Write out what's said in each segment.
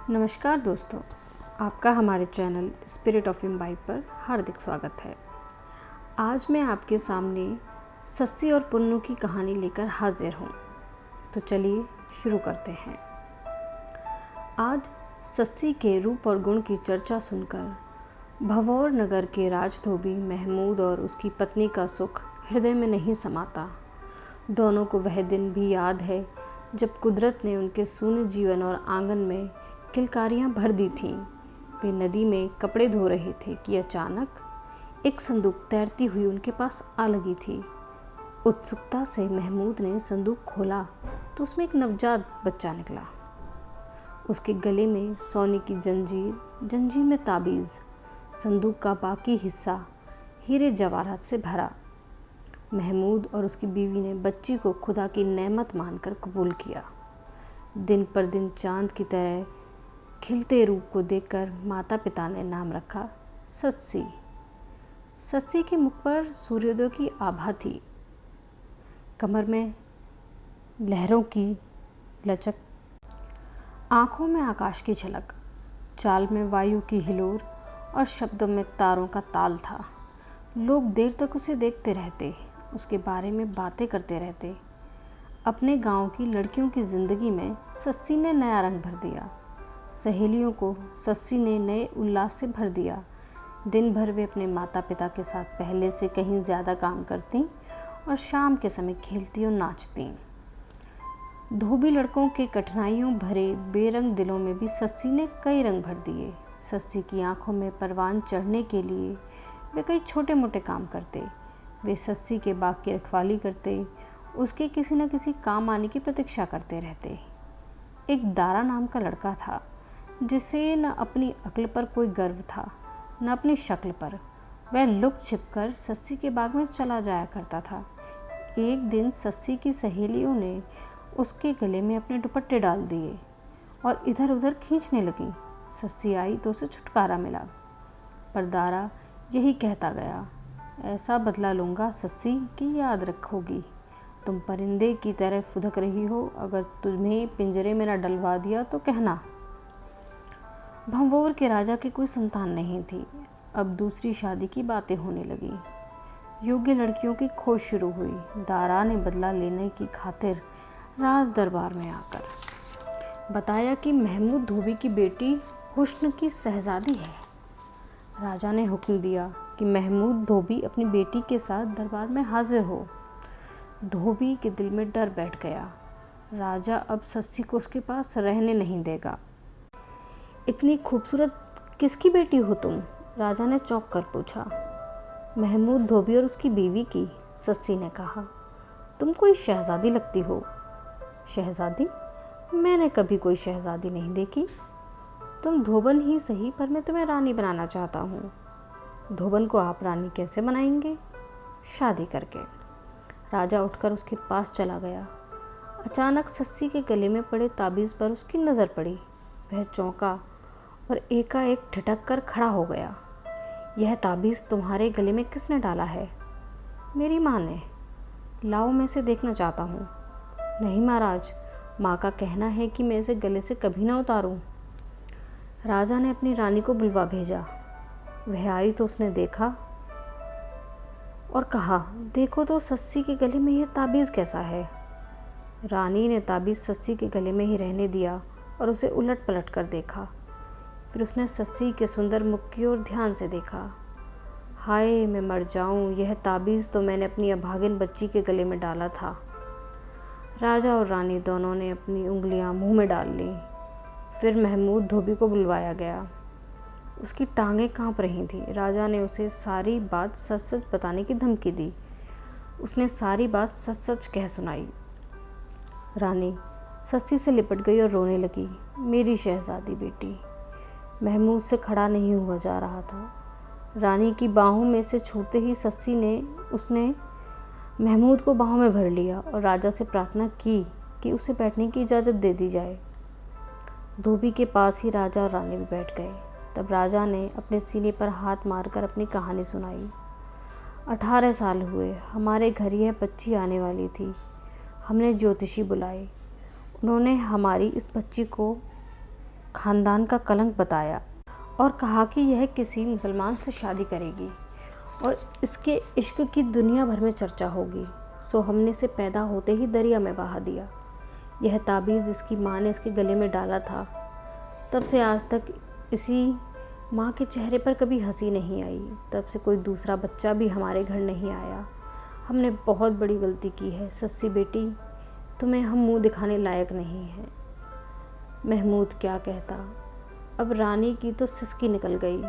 नमस्कार दोस्तों, आपका हमारे चैनल स्पिरिट ऑफ इम्बाइब पर हार्दिक स्वागत है। आज मैं आपके सामने सस्सी और पुन्नू की कहानी लेकर हाजिर हूँ। तो चलिए शुरू करते हैं। आज सस्सी के रूप और गुण की चर्चा सुनकर भवौर नगर के राजधोबी महमूद और उसकी पत्नी का सुख हृदय में नहीं समाता। दोनों को वह दिन भी याद है जब कुदरत ने उनके सूने जीवन और आंगन में किलकारियाँ भर दी थीं। वे नदी में कपड़े धो रहे थे कि अचानक एक संदूक तैरती हुई उनके पास आ लगी थी। उत्सुकता से महमूद ने संदूक खोला तो उसमें एक नवजात बच्चा निकला। उसके गले में सोने की जंजीर, जंजीर में ताबीज़, संदूक का बाकी हिस्सा हीरे जवाहरात से भरा। महमूद और उसकी बीवी ने बच्ची को खुदा की नेमत मानकर कबूल किया। दिन पर दिन चांद की तरह खिलते रूप को देखकर माता पिता ने नाम रखा सस्सी। सस्सी के मुख पर सूर्योदय की आभा थी, कमर में लहरों की लचक, आँखों में आकाश की झलक, चाल में वायु की हिलोर और शब्दों में तारों का ताल था। लोग देर तक उसे देखते रहते, उसके बारे में बातें करते रहते। अपने गांव की लड़कियों की ज़िंदगी में सस्सी ने नया रंग भर दिया। सहेलियों को सस्सी ने नए उल्लास से भर दिया। दिन भर वे अपने माता पिता के साथ पहले से कहीं ज़्यादा काम करती और शाम के समय खेलती और नाचती। धोबी लड़कों के कठिनाइयों भरे बेरंग दिलों में भी सस्सी ने कई रंग भर दिए। सस्सी की आंखों में परवान चढ़ने के लिए वे कई छोटे मोटे काम करते। वे सस्सी के बाग की रखवाली करते, उसके किसी न किसी काम आने की प्रतीक्षा करते रहते। एक दारा नाम का लड़का था जिसे न अपनी अक्ल पर कोई गर्व था न अपनी शक्ल पर। वह लुक छिपकर सस्सी के बाग में चला जाया करता था। एक दिन सस्सी की सहेलियों ने उसके गले में अपने दुपट्टे डाल दिए और इधर उधर खींचने लगी। सस्सी आई तो उसे छुटकारा मिला, पर दारा यही कहता गया, ऐसा बदला लूँगा सस्सी कि याद रखोगी। तुम परिंदे की तरह फुदक रही हो, अगर तुम्हें पिंजरे में न डलवा दिया तो कहना। भंवोर के राजा की कोई संतान नहीं थी। अब दूसरी शादी की बातें होने लगी। योग्य लड़कियों की खोज शुरू हुई। दारा ने बदला लेने की खातिर राज दरबार में आकर बताया कि महमूद धोबी की बेटी हुस्न की शहजादी है। राजा ने हुक्म दिया कि महमूद धोबी अपनी बेटी के साथ दरबार में हाजिर हो। धोबी के दिल में डर बैठ गया। राजा अब सस्सी को उसके पास रहने नहीं देगा। इतनी खूबसूरत किसकी बेटी हो तुम? राजा ने चौंक कर पूछा। महमूद धोबी और उसकी बीवी की, सस्सी ने कहा। तुम कोई शहजादी लगती हो। शहजादी? मैंने कभी कोई शहजादी नहीं देखी। तुम धोबन ही सही, पर मैं तुम्हें रानी बनाना चाहता हूँ। धोबन को आप रानी कैसे बनाएंगे? शादी करके। राजा उठकर उसके पास चला गया। अचानक सस्सी के गले में पड़े ताबीज़ पर उसकी नज़र पड़ी। वह चौंका और एकाएक ठिठक कर खड़ा हो गया। यह ताबीज़ तुम्हारे गले में किसने डाला है? मेरी माँ ने। लाओ, मैं इसे देखना चाहता हूँ। नहीं महाराज, माँ का कहना है कि मैं इसे गले से कभी ना उतारूँ। राजा ने अपनी रानी को बुलवा भेजा। वह आई तो उसने देखा और कहा, देखो तो सस्सी के गले में यह ताबीज़ कैसा है। रानी ने ताबीज़ सस्सी के गले में ही रहने दिया और उसे उलट पलट कर देखा। फिर उसने सस्सी के सुंदर मुख की ओर ध्यान से देखा। हाय, मैं मर जाऊं, यह ताबीज़ तो मैंने अपनी अभागिन बच्ची के गले में डाला था। राजा और रानी दोनों ने अपनी उंगलियां मुंह में डाल लीं। फिर महमूद धोबी को बुलवाया गया। उसकी टांगें कांप रही थीं। राजा ने उसे सारी बात सच सच बताने की धमकी दी। उसने सारी बात सच सच कह सुनाई। रानी सस्सी से लिपट गई और रोने लगी। मेरी शहजादी बेटी। महमूद से खड़ा नहीं हुआ जा रहा था। रानी की बाहों में से छूटते ही सस्सी ने उसने महमूद को बाहों में भर लिया और राजा से प्रार्थना की कि उसे बैठने की इजाज़त दे दी जाए। धोबी के पास ही राजा और रानी भी बैठ गए। तब राजा ने अपने सीने पर हाथ मारकर अपनी कहानी सुनाई। 18 साल हुए, हमारे घर यह बच्ची आने वाली थी। हमने ज्योतिषी बुलाए। उन्होंने हमारी इस बच्ची को खानदान का कलंक बताया और कहा कि यह किसी मुसलमान से शादी करेगी और इसके इश्क की दुनिया भर में चर्चा होगी। सो हमने इसे पैदा होते ही दरिया में बहा दिया। यह ताबीज़ इसकी माँ ने इसके गले में डाला था। तब से आज तक इसी माँ के चेहरे पर कभी हंसी नहीं आई। तब से कोई दूसरा बच्चा भी हमारे घर नहीं आया। हमने बहुत बड़ी गलती की है सस्सी बेटी, तुम्हें हम मुंह दिखाने लायक नहीं हैं। महमूद क्या कहता, अब रानी की तो सिसकी निकल गई।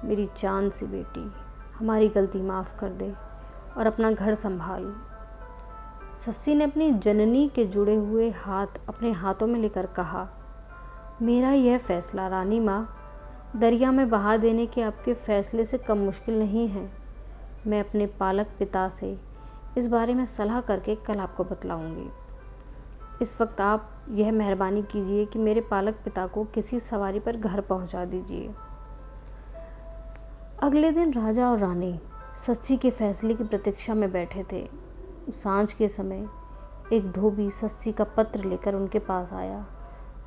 मेरी जान सी बेटी, हमारी गलती माफ़ कर दे और अपना घर संभाल। सस्सी ने अपनी जननी के जुड़े हुए हाथ अपने हाथों में लेकर कहा, मेरा यह फ़ैसला रानी माँ दरिया में बहा देने के आपके फ़ैसले से कम मुश्किल नहीं है। मैं अपने पालक पिता से इस बारे में सलाह करके कल आपको बतलाऊंगी। इस वक्त आप यह मेहरबानी कीजिए कि मेरे पालक पिता को किसी सवारी पर घर पहुंचा दीजिए। अगले दिन राजा और रानी सस्सी के फैसले की प्रतीक्षा में बैठे थे। सांझ के समय एक धोबी सस्सी का पत्र लेकर उनके पास आया।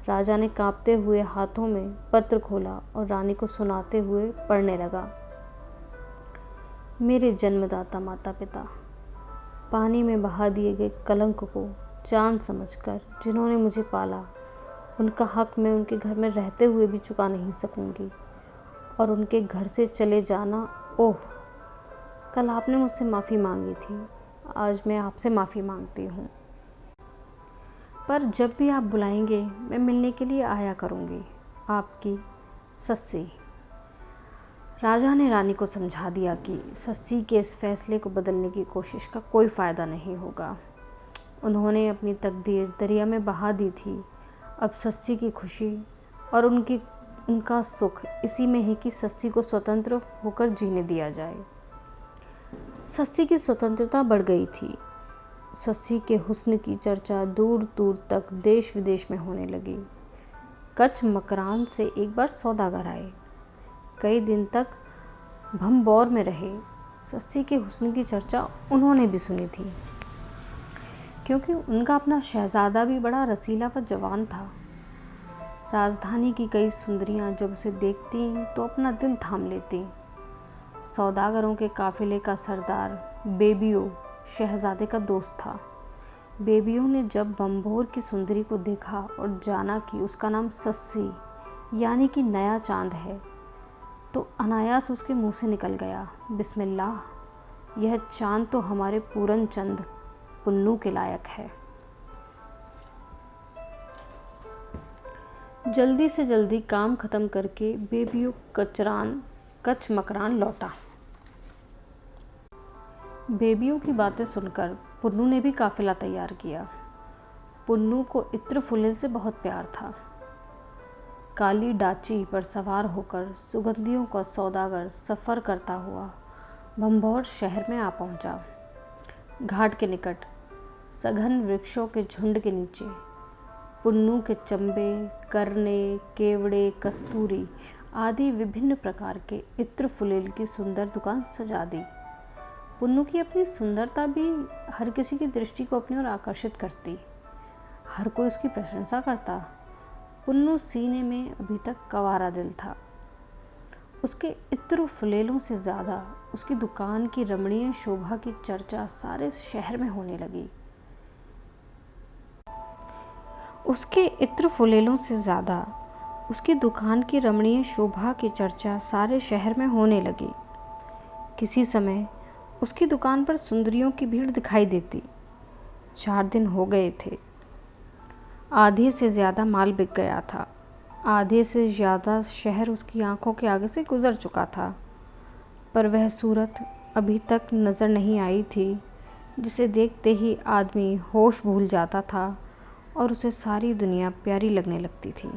राजा ने कांपते हुए हाथों में पत्र खोला और रानी को सुनाते हुए पढ़ने लगा। मेरे जन्मदाता माता पिता, पानी में बहा दिए गए कलंक को जान समझकर जिन्होंने मुझे पाला, उनका हक मैं उनके घर में रहते हुए भी चुका नहीं सकूंगी। और उनके घर से चले जाना, ओह, कल आपने मुझसे माफ़ी मांगी थी, आज मैं आपसे माफ़ी मांगती हूँ। पर जब भी आप बुलाएंगे मैं मिलने के लिए आया करूँगी। आपकी सस्सी। राजा ने रानी को समझा दिया कि सस्सी के इस फैसले को बदलने की कोशिश का कोई फ़ायदा नहीं होगा। उन्होंने अपनी तकदीर दरिया में बहा दी थी। अब सस्सी की खुशी और उनका सुख इसी में है कि सस्सी को स्वतंत्र होकर जीने दिया जाए। सस्सी की स्वतंत्रता बढ़ गई थी। सस्सी के हुस्न की चर्चा दूर दूर तक देश विदेश में होने लगी। कच्छ मकरान से एक बार सौदागर आए, कई दिन तक भंबौर में रहे। सस्सी के हुस्न की चर्चा उन्होंने भी सुनी थी, क्योंकि उनका अपना शहज़ादा भी बड़ा रसीला व जवान था। राजधानी की कई सुंदरियां जब उसे देखती तो अपना दिल थाम लेती। सौदागरों के काफिले का सरदार बेबियो शहज़ादे का दोस्त था। बेबियो ने जब बम्बोर की सुंदरी को देखा और जाना कि उसका नाम सस्सी यानी कि नया चांद है, तो अनायास उसके मुंह से निकल गया, बिस्मिल्लाह, यह चांद तो हमारे पूरन चंद पुन्नू के लायक है। जल्दी से जल्दी काम ख़त्म करके बेबियो कच्छ मकरान लौटा। बेबियों की बातें सुनकर पुन्नू ने भी काफ़िला तैयार किया। पुन्नू को इत्र फुले से बहुत प्यार था। काली डाची पर सवार होकर सुगंधियों का सौदागर सफ़र करता हुआ भंबौर शहर में आ पहुंचा। घाट के निकट सघन वृक्षों के झुंड के नीचे पुन्नू के चंबे, करने, केवड़े, कस्तूरी आदि विभिन्न प्रकार के इत्र फुलेल की सुंदर दुकान सजा दी। पुन्नू की अपनी सुंदरता भी हर किसी की दृष्टि को अपनी ओर आकर्षित करती। हर कोई उसकी प्रशंसा करता। पुन्नू सीने में अभी तक कवारा दिल था। उसके इत्र फुलेलों से ज़्यादा उसकी दुकान की रमणीय शोभा की चर्चा सारे शहर में होने लगी। उसके इत्र फुलेलों से ज़्यादा उसकी दुकान की रमणीय शोभा की चर्चा सारे शहर में होने लगी। किसी समय उसकी दुकान पर सुंदरियों की भीड़ दिखाई देती। 4 दिन हो गए थे। आधे से ज़्यादा माल बिक गया था। आधे से ज़्यादा शहर उसकी आंखों के आगे से गुज़र चुका था, पर वह सूरत अभी तक नज़र नहीं आई थी जिसे देखते ही आदमी होश भूल जाता था और उसे सारी दुनिया प्यारी लगने लगती थी।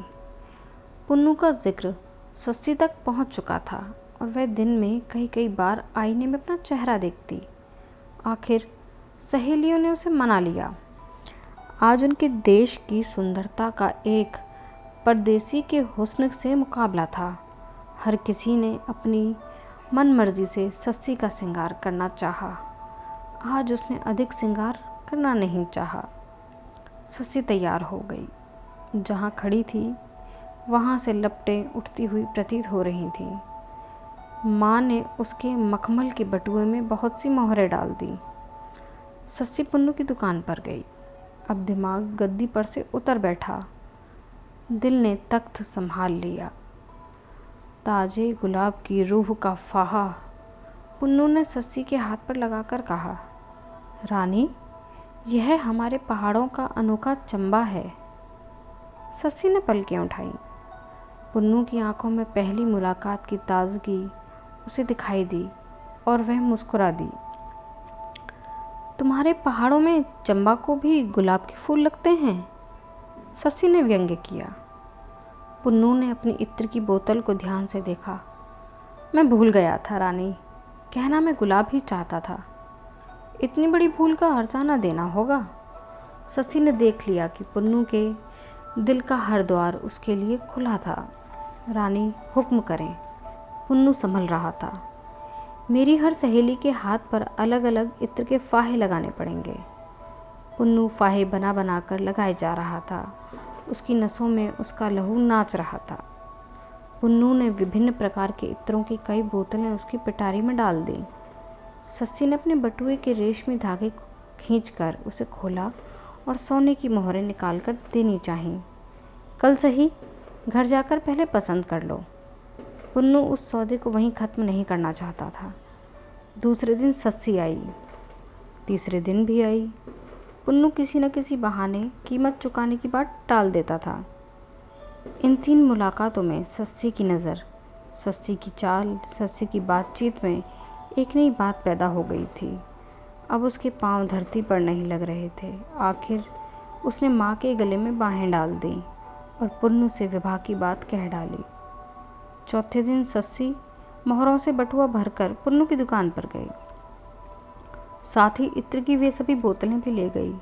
पुन्नू का जिक्र सस्सी तक पहुंच चुका था और वह दिन में कई बार आईने में अपना चेहरा देखती। आखिर सहेलियों ने उसे मना लिया। आज उनके देश की सुंदरता का एक परदेसी के हुस्न से मुकाबला था। हर किसी ने अपनी मन मर्जी से सस्सी का श्रृंगार करना चाहा। आज उसने अधिक श्रृंगार करना नहीं चाहा। सस्सी तैयार हो गई। जहाँ खड़ी थी वहाँ से लपटें उठती हुई प्रतीत हो रही थीं। माँ ने उसके मखमल के बटुए में बहुत सी मोहरें डाल दी। सस्सी पुन्नू की दुकान पर गई। अब दिमाग गद्दी पर से उतर बैठा। दिल ने तख्त संभाल लिया। ताजे गुलाब की रूह का फाहा पुन्नू ने सस्सी के हाथ पर लगाकर कहा, रानी, यह हमारे पहाड़ों का अनोखा चंबा है। सस्सी ने पलकें उठाई। पुन्नू की आंखों में पहली मुलाकात की ताजगी उसे दिखाई दी और वह मुस्कुरा दी। तुम्हारे पहाड़ों में चंबा को भी गुलाब के फूल लगते हैं? सस्सी ने व्यंग्य किया। पुन्नू ने अपनी इत्र की बोतल को ध्यान से देखा। मैं भूल गया था रानी, कहना मैं गुलाब ही चाहता था। इतनी बड़ी भूल का हर्जाना देना होगा। सस्सी ने देख लिया कि पुन्नू के दिल का हर द्वार उसके लिए खुला था। रानी, हुक्म करें। पुन्नू संभल रहा था। मेरी हर सहेली के हाथ पर अलग अलग इत्र के फाहे लगाने पड़ेंगे। पुन्नू फाहे बना बना कर लगाए जा रहा था। उसकी नसों में उसका लहू नाच रहा था। पुन्नू ने विभिन्न प्रकार के इत्रों की कई बोतलें उसकी पिटारी में डाल दी। सस्सी ने अपने बटुए के रेशमी धागे खींचकर उसे खोला और सोने की मोहरें निकालकर देनी चाहिए। कल सही, घर जाकर पहले पसंद कर लो। पुन्नू उस सौदे को वहीं ख़त्म नहीं करना चाहता था। दूसरे दिन सस्सी आई, तीसरे दिन भी आई। पुन्नू किसी न किसी बहाने कीमत चुकाने की बात टाल देता था। इन 3 मुलाकातों में सस्सी की नज़र, सस्सी की चाल, सस्सी की बातचीत में एक नई बात पैदा हो गई थी। अब उसके पांव धरती पर नहीं लग रहे थे। आखिर उसने माँ के गले में बाहें डाल दी और पुन्नू से विवाह की बात कह डाली। चौथे दिन सस्सी मोहरों से बटुआ भरकर पुन्नू की दुकान पर गई। साथ ही इत्र की वे सभी बोतलें भी ले गई।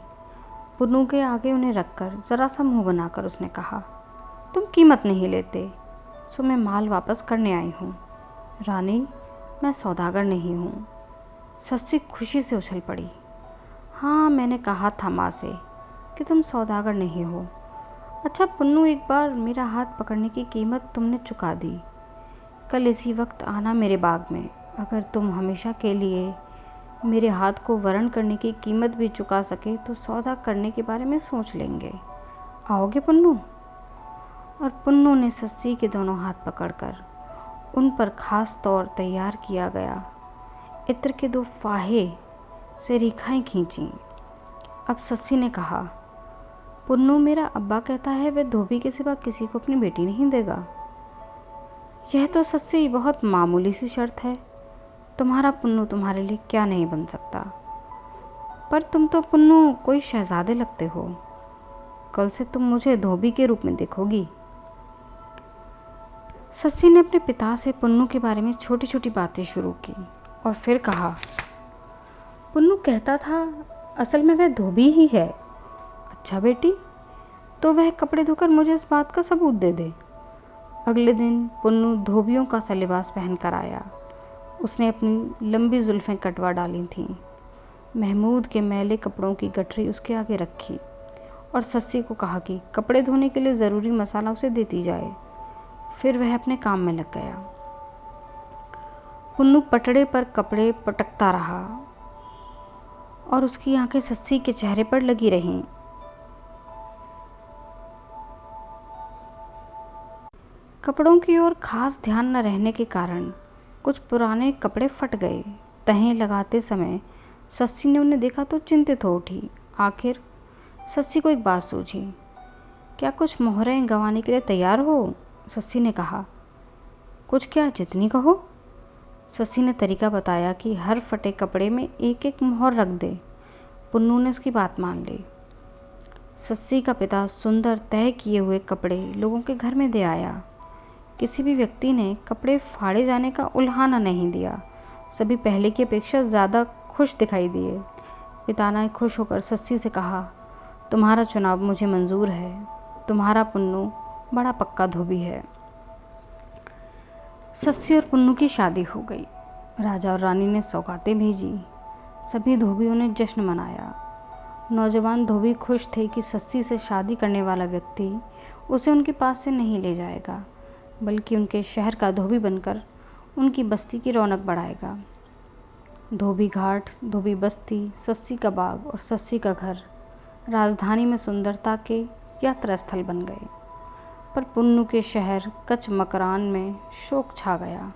पुन्नू के आगे उन्हें रखकर ज़रा सा मुँह बनाकर उसने कहा, तुम कीमत नहीं लेते, सो मैं माल वापस करने आई हूँ। रानी, मैं सौदागर नहीं हूँ। सस्सी खुशी से उछल पड़ी। हाँ, मैंने कहा था माँ से कि तुम सौदागर नहीं हो। अच्छा पुन्नू, एक बार मेरा हाथ पकड़ने की कीमत तुमने चुका दी। कल इसी वक्त आना मेरे बाग में। अगर तुम हमेशा के लिए मेरे हाथ को वरण करने की कीमत भी चुका सके तो सौदा करने के बारे में सोच लेंगे। आओगे पुन्नू? और पुन्नू ने सस्सी के दोनों हाथ पकड़कर उन पर खास तौर तैयार किया गया इत्र के 2 फाहे से रेखाएं खींची। अब सस्सी ने कहा, पुन्नू, मेरा अब्बा कहता है वह धोबी के सिवा किसी को अपनी बेटी नहीं देगा। यह तो सस्सी बहुत मामूली सी शर्त है। तुम्हारा पुन्नू तुम्हारे लिए क्या नहीं बन सकता। पर तुम तो पुन्नू कोई शहजादे लगते हो। कल से तुम मुझे धोबी के रूप में देखोगी। सस्सी ने अपने पिता से पुन्नू के बारे में छोटी छोटी बातें शुरू की और फिर कहा, पुन्नू कहता था असल में वह धोबी ही है। अच्छा बेटी, तो वह कपड़े धोकर मुझे इस बात का सबूत दे दे। अगले दिन पुन्नू धोबियों का सा लिबास पहन कर आया। उसने अपनी लंबी जुल्फ़ें कटवा डाली थीं। महमूद के मैले कपड़ों की गठरी उसके आगे रखी और सस्सी को कहा कि कपड़े धोने के लिए ज़रूरी मसाला उसे देती जाए। फिर वह अपने काम में लग गया। पुन्नू पटड़े पर कपड़े पटकता रहा और उसकी आंखें सस्सी के चेहरे पर लगी रहीं। कपड़ों की ओर खास ध्यान न रहने के कारण कुछ पुराने कपड़े फट गए। तहें लगाते समय सस्सी ने उन्हें देखा तो चिंतित हो उठी। आखिर सस्सी को एक बात सूझी। क्या कुछ मोहरें गंवाने के लिए तैयार हो? सस्सी ने कहा। कुछ क्या, जितनी कहो। सस्सी ने तरीका बताया कि हर फटे कपड़े में एक एक मोहर रख दे। पुन्नू ने उसकी बात मान ली। सस्सी का पिता सुंदर तय किए हुए कपड़े लोगों के घर में दे आया। किसी भी व्यक्ति ने कपड़े फाड़े जाने का उल्हाना नहीं दिया। सभी पहले की अपेक्षा ज़्यादा खुश दिखाई दिए। पिता ने खुश होकर सस्सी से कहा, तुम्हारा चुनाव मुझे मंजूर है। तुम्हारा पुन्नू बड़ा पक्का धोबी है। सस्सी और पुन्नू की शादी हो गई। राजा और रानी ने सौगातें भेजी। सभी धोबियों ने जश्न मनाया। नौजवान धोबी खुश थे कि सस्सी से शादी करने वाला व्यक्ति उसे उनके पास से नहीं ले जाएगा, बल्कि उनके शहर का धोबी बनकर उनकी बस्ती की रौनक बढ़ाएगा। धोबी घाट, धोबी बस्ती, सस्सी का बाग और सस्सी का घर राजधानी में सुंदरता के यात्रा स्थल बन गए। पर पुन्नू के शहर कच मकरान में शोक छा गया।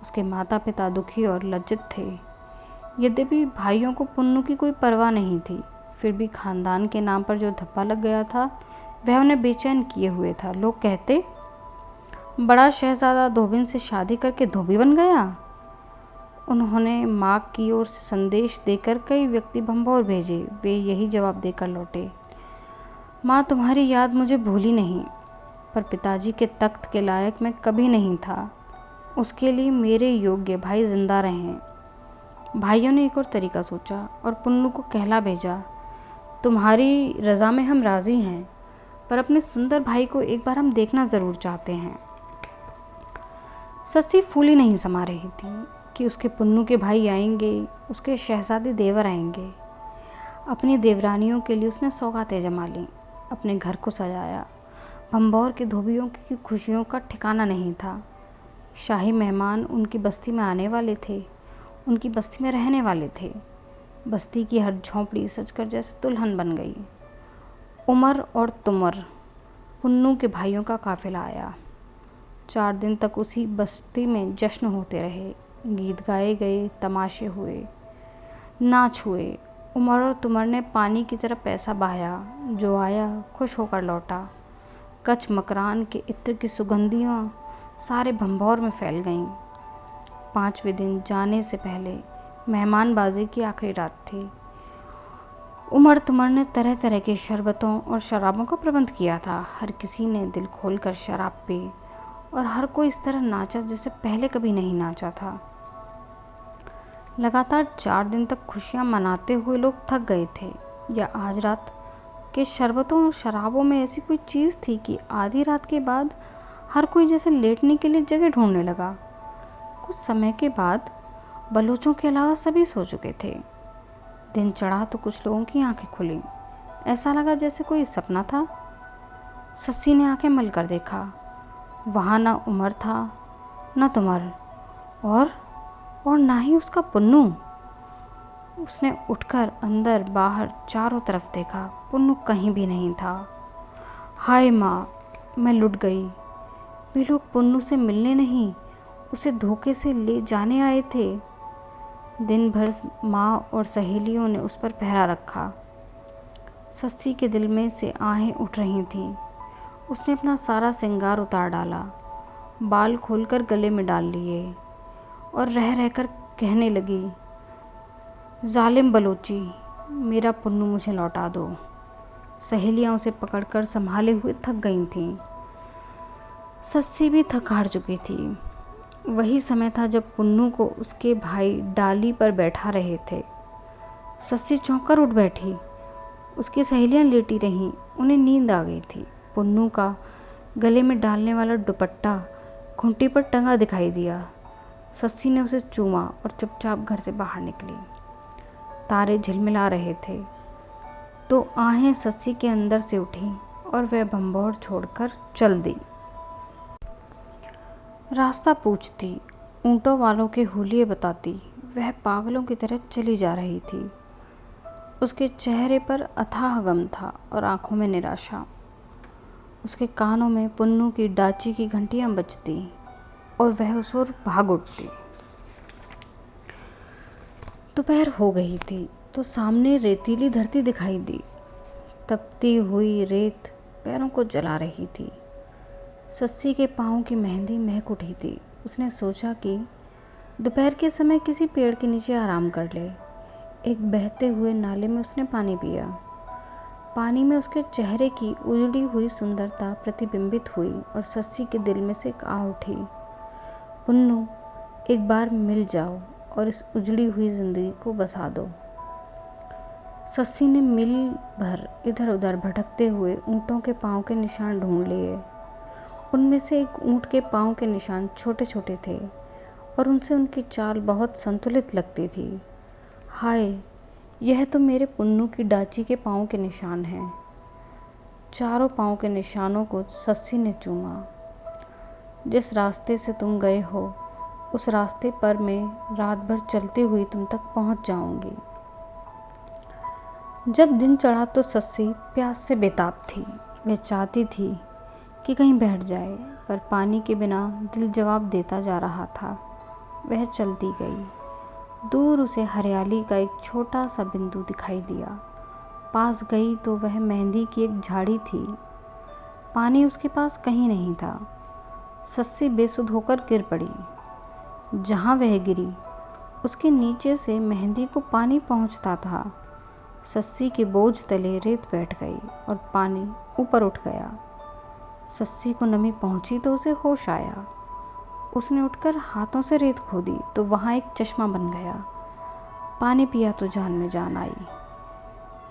उसके माता पिता दुखी और लज्जित थे। यद्यपि भाइयों को पुन्नू की कोई परवाह नहीं थी, फिर भी खानदान के नाम पर जो धब्बा लग गया था वह उन्हें बेचैन किए हुए था। लोग कहते, बड़ा शहजादा धोबिन से शादी करके धोबी बन गया। उन्होंने माँ की ओर से संदेश देकर कई व्यक्ति भंभौर भेजे। वे यही जवाब देकर लौटे, माँ तुम्हारी याद मुझे भूली नहीं, पर पिताजी के तख्त के लायक मैं कभी नहीं था। उसके लिए मेरे योग्य भाई जिंदा रहें। भाइयों ने एक और तरीका सोचा और पुन्नू को कहला भेजा, तुम्हारी रज़ा में हम राज़ी हैं, पर अपने सुंदर भाई को एक बार हम देखना ज़रूर चाहते हैं। सस्सी फूली नहीं समा रही थी कि उसके पुन्नू के भाई आएंगे, उसके शहजादे देवर आएंगे। अपनी देवरानियों के लिए उसने सौगातें जमा लीं, अपने घर को सजाया। भंभौर के धोबियों की खुशियों का ठिकाना नहीं था। शाही मेहमान उनकी बस्ती में आने वाले थे, उनकी बस्ती में रहने वाले थे। बस्ती की हर झोंपड़ी सजकर जैसे दुल्हन बन गई। उमर और तुमर, पुन्नू के भाइयों का काफिला आया। 4 दिन तक उसी बस्ती में जश्न होते रहे। गीत गाए गए, तमाशे हुए, नाच हुए। उमर और तुमर ने पानी की तरह पैसा बहाया। जो आया खुश होकर लौटा। कच मकरान के इत्र की सुगंधियाँ सारे भंभौर में फैल गईं। 5वें दिन जाने से पहले मेहमानबाजी की आखिरी रात थी। उमर तुमर ने तरह तरह के शरबतों और शराबों का प्रबंध किया था। हर किसी ने दिल खोलकर शराब पी और हर कोई इस तरह नाचा जैसे पहले कभी नहीं नाचा था। लगातार 4 दिन तक खुशियाँ मनाते हुए लोग थक गए थे, या आज रात के शरबतों और शराबों में ऐसी कोई चीज़ थी कि आधी रात के बाद हर कोई जैसे लेटने के लिए जगह ढूंढने लगा। कुछ समय के बाद बलोचों के अलावा सभी सो चुके थे। दिन चढ़ा तो कुछ लोगों की आंखें खुली। ऐसा लगा जैसे कोई सपना था। सस्सी ने आंखें मल कर देखा। वहाँ ना उमर था, न तुमर, और ना ही उसका पुन्नू। उसने उठकर अंदर बाहर चारों तरफ देखा। पुन्नू कहीं भी नहीं था। हाय माँ, मैं लुट गई। वे लोग पुन्नू से मिलने नहीं, उसे धोखे से ले जाने आए थे। दिन भर माँ और सहेलियों ने उस पर पहरा रखा। सस्सी के दिल में से आहें उठ रही थीं। उसने अपना सारा श्रृंगार उतार डाला, बाल खोलकर गले में डाल लिए और रह रहकर कहने लगी, जालिम बलोची, मेरा पुन्नू मुझे लौटा दो। सहेलियाँ उसे पकड़कर संभाले हुए थक गई थीं। सस्सी भी थक हार चुकी थी। वही समय था जब पुन्नू को उसके भाई डाली पर बैठा रहे थे। सस्सी चौंक कर उठ बैठी। उसकी सहेलियाँ लेटी रहीं, उन्हें नींद आ गई थी। पुन्नू का गले में डालने वाला दुपट्टा खूंटी पर टंगा दिखाई दिया। सस्सी ने उसे चूमा और चुपचाप घर से बाहर निकली। तारे झिलमिला रहे थे तो आहें सस्सी के अंदर से उठी और वह भंभौर छोड़कर चल दी। रास्ता पूछती, ऊँटों वालों के हुलिये बताती, वह पागलों की तरह चली जा रही थी। उसके चेहरे पर अथाह गम था और आंखों में निराशा। उसके कानों में पुन्नू की डाची की घंटियाँ बजती और वह उस ओर भाग उठती। दोपहर हो गई थी तो सामने रेतीली धरती दिखाई दी। तपती हुई रेत पैरों को जला रही थी। सस्सी के पाँव की मेहंदी महक उठी थी। उसने सोचा कि दोपहर के समय किसी पेड़ के नीचे आराम कर ले। एक बहते हुए नाले में उसने पानी पिया। पानी में उसके चेहरे की उजड़ी हुई सुंदरता प्रतिबिंबित हुई और सस्सी के दिल में से एक आह उठी, पुन्नू, एक बार मिल जाओ और इस उजड़ी हुई ज़िंदगी को बसा दो। सस्सी ने मील भर इधर उधर भटकते हुए ऊँटों के पाँव के निशान ढूंढ लिए। उनमें से एक ऊँट के पाँव के निशान छोटे छोटे थे और उनसे उनकी चाल बहुत संतुलित लगती थी। हाय, यह तो मेरे पुन्नू की डाची के पाँव के निशान हैं। चारों पाँव के निशानों को सस्सी ने चूमा। जिस रास्ते से तुम गए हो उस रास्ते पर मैं रात भर चलती हुई तुम तक पहुंच जाऊंगी। जब दिन चढ़ा तो सस्सी प्यास से बेताब थी। वह चाहती थी कि कहीं बैठ जाए, पर पानी के बिना दिल जवाब देता जा रहा था। वह चलती गई। दूर उसे हरियाली का एक छोटा सा बिंदु दिखाई दिया। पास गई तो वह मेहंदी की एक झाड़ी थी। पानी उसके पास कहीं नहीं था। सस्सी बेसुध होकर गिर पड़ी। जहाँ वह गिरी उसके नीचे से मेहंदी को पानी पहुँचता था। सस्सी के बोझ तले रेत बैठ गई और पानी ऊपर उठ गया। सस्सी को नमी पहुँची तो उसे होश आया। उसने उठकर हाथों से रेत खोदी तो वहाँ एक चश्मा बन गया। पानी पिया तो जान में जान आई।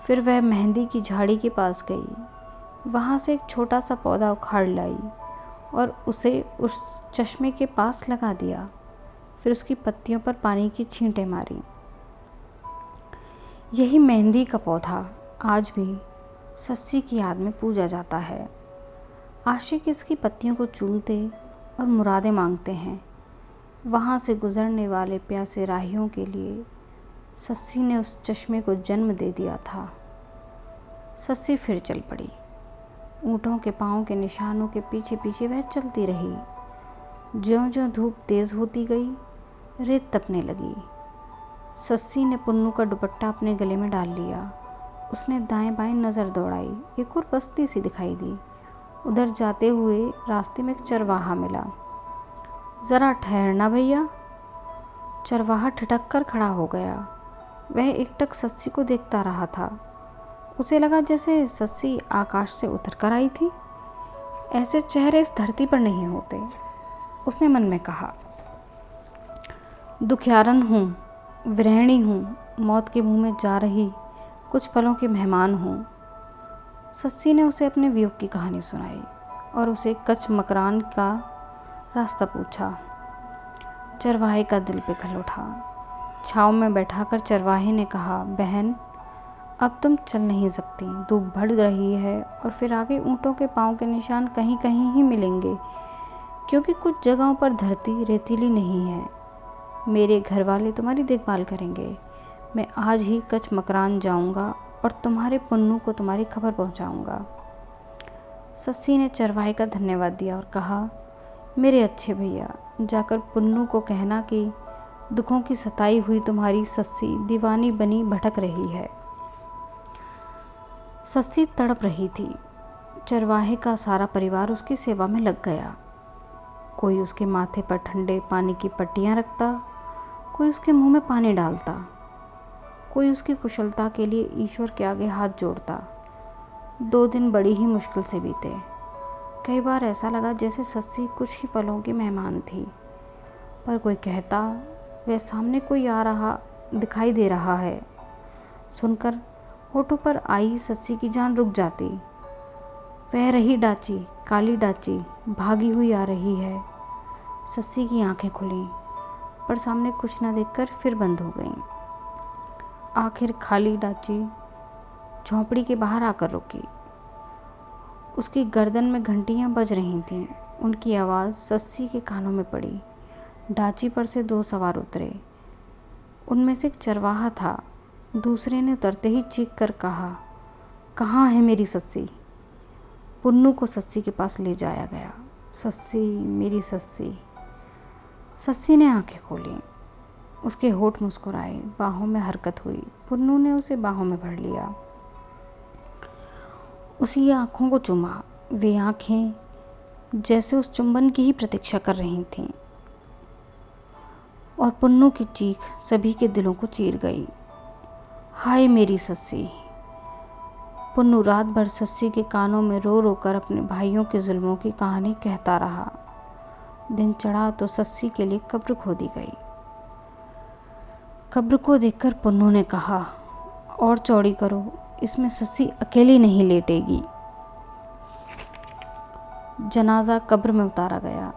फिर वह मेहंदी की झाड़ी के पास गई। वहाँ से एक छोटा सा पौधा उखाड़ लाई और उसे उस चश्मे के पास लगा दिया। फिर उसकी पत्तियों पर पानी की छींटें मारी। यही मेहंदी का पौधा आज भी सस्सी की याद में पूजा जाता है। आशिक इसकी पत्तियों को चूमते और मुरादें मांगते हैं। वहाँ से गुजरने वाले प्यासे राहियों के लिए सस्सी ने उस चश्मे को जन्म दे दिया था। सस्सी फिर चल पड़ी। ऊँटों के पाँव के निशानों के पीछे पीछे वह चलती रही। ज्यों-ज्यों धूप तेज़ होती गई, रेत तपने लगी। सस्सी ने पुन्नू का दुपट्टा अपने गले में डाल लिया। उसने दाएं बाएं नज़र दौड़ाई। एक और बस्ती सी दिखाई दी। उधर जाते हुए रास्ते में एक चरवाहा मिला। ज़रा ठहरना भैया। चरवाहा ठिठक कर खड़ा हो गया। वह एकटक सस्सी को देखता रहा था। उसे लगा जैसे सस्सी आकाश से उतर कर आई थी। ऐसे चेहरे इस धरती पर नहीं होते। उसने मन में कहा, दुखियारन हूँ, विरहिणी हूँ, मौत के मुँह में जा रही कुछ पलों की मेहमान हूँ। सस्सी ने उसे अपने वियोग की कहानी सुनाई और उसे कच्छ मकरान का रास्ता पूछा। चरवाहे का दिल पिघल उठा। छाँव में बैठाकर चरवाहे ने कहा, बहन अब तुम चल नहीं सकती। धूप बढ़ रही है और फिर आगे ऊँटों के पाँव के निशान कहीं कहीं ही मिलेंगे, क्योंकि कुछ जगहों पर धरती रेतीली नहीं है। मेरे घर वाले तुम्हारी देखभाल करेंगे। मैं आज ही कच्छ मकरान जाऊंगा और तुम्हारे पुन्नू को तुम्हारी खबर पहुंचाऊंगा। सस्सी ने चरवाहे का धन्यवाद दिया और कहा, मेरे अच्छे भैया, जाकर पुन्नू को कहना कि दुखों की सताई हुई तुम्हारी सस्सी दीवानी बनी भटक रही है। सस्सी तड़प रही थी। चरवाहे का सारा परिवार उसकी सेवा में लग गया। कोई उसके माथे पर ठंडे पानी की पट्टियाँ रखता, कोई उसके मुंह में पानी डालता, कोई उसकी कुशलता के लिए ईश्वर के आगे हाथ जोड़ता। 2 दिन बड़ी ही मुश्किल से बीते। कई बार ऐसा लगा जैसे सस्सी कुछ ही पलों की मेहमान थी, पर कोई कहता वह सामने कोई आ रहा दिखाई दे रहा है। सुनकर होठों पर आई सस्सी की जान रुक जाती। वह रही डाची, काली डाची भागी हुई आ रही है। सस्सी की आंखें खुलीं, पर सामने कुछ न देखकर फिर बंद हो गईं। आखिर खाली डाची झोंपड़ी के बाहर आकर रुकी। उसकी गर्दन में घंटियां बज रही थीं। उनकी आवाज़ सस्सी के कानों में पड़ी। डाची पर से 2 सवार उतरे। उनमें से एक चरवाहा था। दूसरे ने उतरते ही चीख कर कहा, कहाँ है मेरी सस्सी? पुन्नू को सस्सी के पास ले जाया गया। सस्सी, मेरी सस्सी। सस्सी ने आंखें खोली। उसके होठ मुस्कुराए, बाहों में हरकत हुई। पुन्नू ने उसे बाहों में भर लिया, उसी आँखों को चूमा। वे आँखें जैसे उस चुंबन की ही प्रतीक्षा कर रही थीं। और पुन्नू की चीख सभी के दिलों को चीर गई। हाय मेरी सस्सी। पुन्नू रात भर सस्सी के कानों में रो रो कर अपने भाइयों के जुल्मों की कहानी कहता रहा। दिन चढ़ा तो सस्सी के लिए कब्र खोदी गई। कब्र को देखकर पुन्नू ने कहा, और चौड़ी करो, इसमें सस्सी अकेली नहीं लेटेगी। जनाजा कब्र में उतारा गया।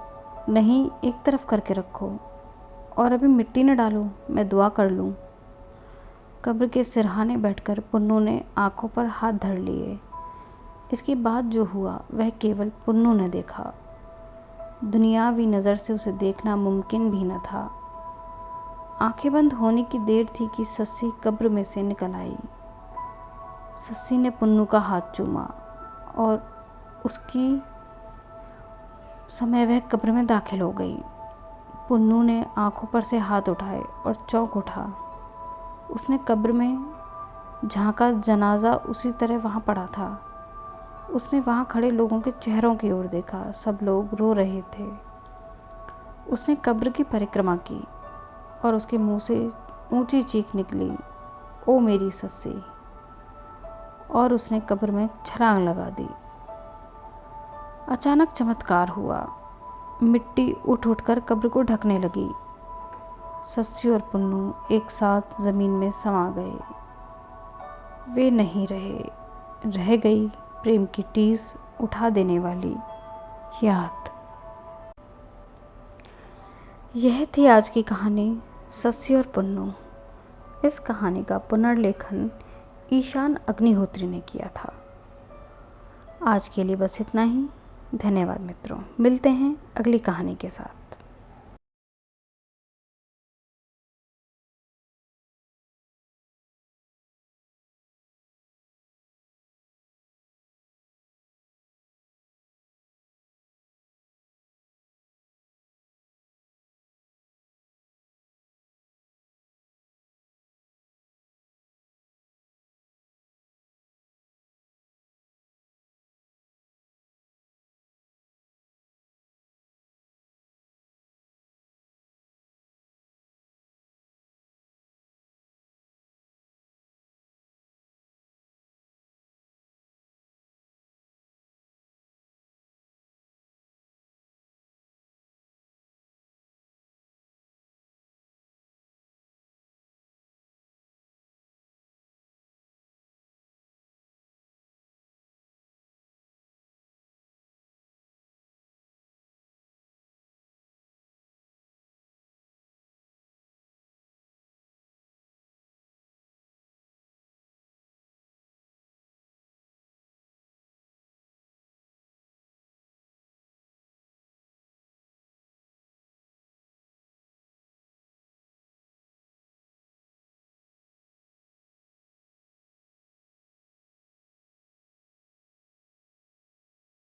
नहीं, एक तरफ करके रखो और अभी मिट्टी न डालो, मैं दुआ कर लूँ। कब्र के सिरहाने बैठकर पुन्नू ने आंखों पर हाथ धर लिए। इसके बाद जो हुआ वह केवल पुन्नू ने देखा। दुनियावी नज़र से उसे देखना मुमकिन भी न था। आंखें बंद होने की देर थी कि सस्सी कब्र में से निकल आई। सस्सी ने पुन्नू का हाथ चूमा और उसकी समय वह कब्र में दाखिल हो गई। पुन्नू ने आंखों पर से हाथ उठाए और चौंक उठा। उसने कब्र में झांका, जनाजा उसी तरह वहाँ पड़ा था। उसने वहाँ खड़े लोगों के चेहरों की ओर देखा, सब लोग रो रहे थे। उसने कब्र की परिक्रमा की और उसके मुंह से ऊंची चीख निकली, ओ मेरी सस्सी। और उसने कब्र में छलांग लगा दी। अचानक चमत्कार हुआ। मिट्टी उठ उठकर कब्र को ढकने लगी। सस्सी और पुन्नू एक साथ ज़मीन में समा गए। वे नहीं रहे, रह गई प्रेम की टीस उठा देने वाली याद। यह थी आज की कहानी सस्सी और पुन्नू। इस कहानी का पुनर्लेखन ईशान अग्निहोत्री ने किया था। आज के लिए बस इतना ही। धन्यवाद मित्रों, मिलते हैं अगली कहानी के साथ।